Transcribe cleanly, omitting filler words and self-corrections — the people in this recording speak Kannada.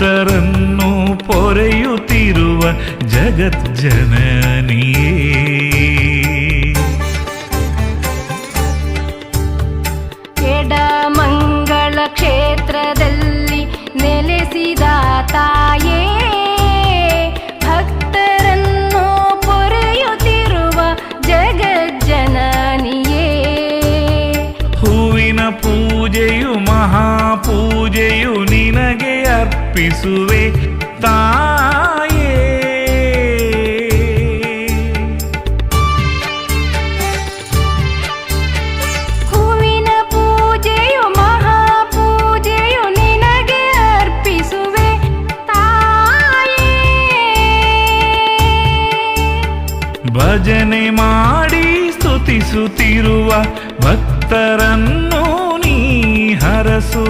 ಭಕ್ತರನ್ನು ಪೊರೆಯುತ್ತಿರುವ ಜಗಜ್ಜನನಿಯೇ. ಎಡಮಂಗಳ ಕ್ಷೇತ್ರದಲ್ಲಿ ನೆಲೆಸಿದ ತಾಯೇ, ಭಕ್ತರನ್ನು ಪೊರೆಯುತ್ತಿರುವ ಜಗಜ್ಜನನಿಯೇ. ಹೂವಿನ ಪೂಜೆಯು ಮಹಾಪೂಜೆಯು ನಿನಗೆ ಅರ್ಪಿಸುವೆ ತಾಯೇ. ಹೂವಿನ ಪೂಜೆಯು ಮಹಾಪೂಜೆಯು ನಿನಗೆ ಅರ್ಪಿಸುವೆ ತಾಯೇ. ಭಜನೆ ಮಾಡಿ ಸ್ತುತಿಸುತ್ತಿರುವ ಭಕ್ತರನ್ನು ನೀ ಹರಸು.